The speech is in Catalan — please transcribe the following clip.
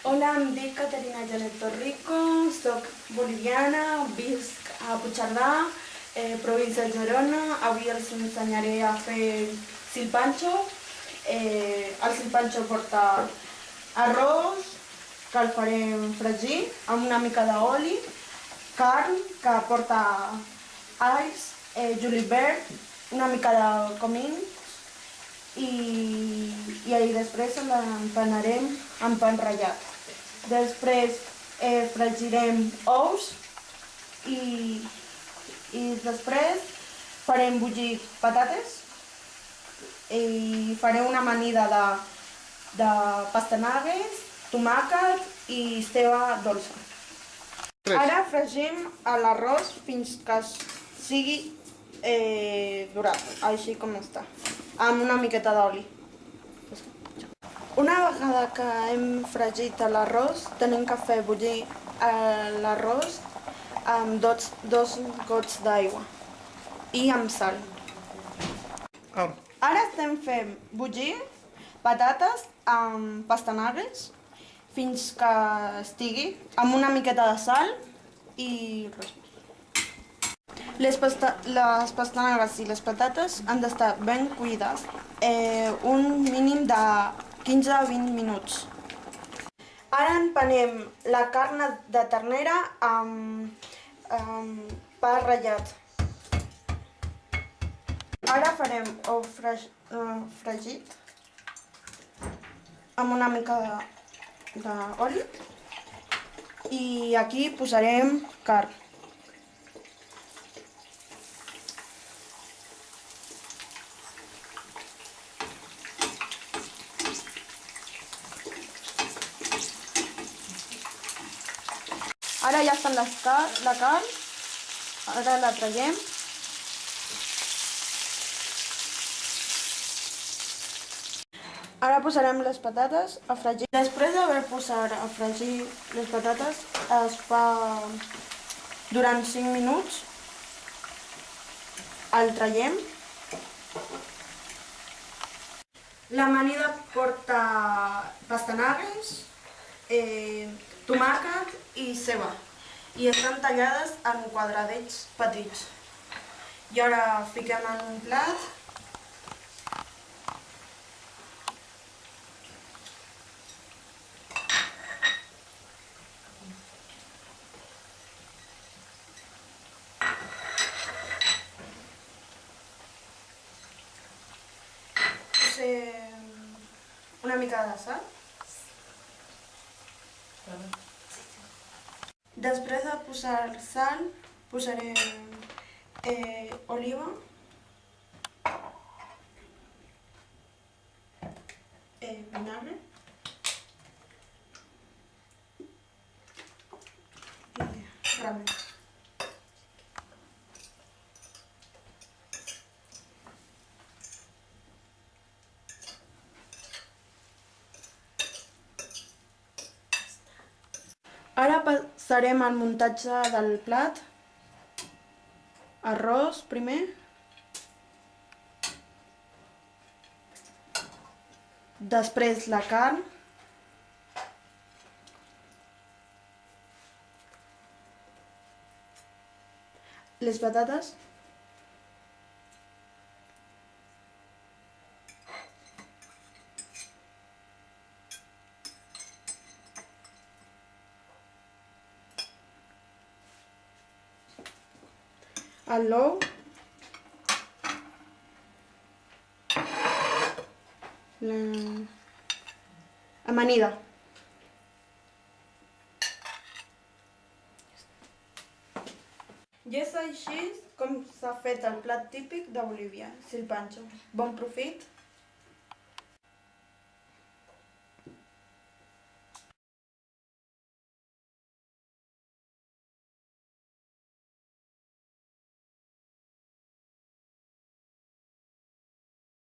Hola, em dic Caterina Janet Torrico, soc boliviana, visc a Puigcerdà, província de Girona. Avui els ensenyaré a fer silpancho. El silpancho porta arròs, que el farem fregir, amb una mica d'oli, carn, que porta alls, julivert, una mica de comín, i després l'empanarem amb pa ratllat. Després fregirem ous i després farem bullir patates i farem una amanida de pastanagues, tomàquet i ceba dolça. Ara fregim l'arròs fins que sigui dorat, així com està, amb una miqueta d'oli. Una vegada que hem fregit l'arròs, tenim que fer bullir l'arròs amb dos gots d'aigua i amb sal. Ara estem fent bullir patates amb pastanagues fins que estigui amb una miqueta de sal i res més. Les pastanagues i les patates han d'estar ben cuides, un mínim de 15 a 20 minuts. Ara empanem la carn de ternera amb pa ratllat. Ara farem ou fregit amb una mica d'oli i aquí posarem carn. Ara ja està la carn, ara la traiem. Ara posarem les patates a fregir. Després d'haver posat a fregir les patates, es fa durant 5 minuts. El traiem. L'amanida porta pastanagues, tomàquet i ceba, i estan tallades en quadradets petits. I ara fiquem en un plat. Posem una mica de sal. Després de posar sal, posarem oliva, vinagre i ramen. Ara passarem al muntatge del plat. Arròs primer. Després la carn. Les patates. El l'ou, l'amanida. I és així com s'ha fet el plat típic de Bolívia, silpancho. Bon profit!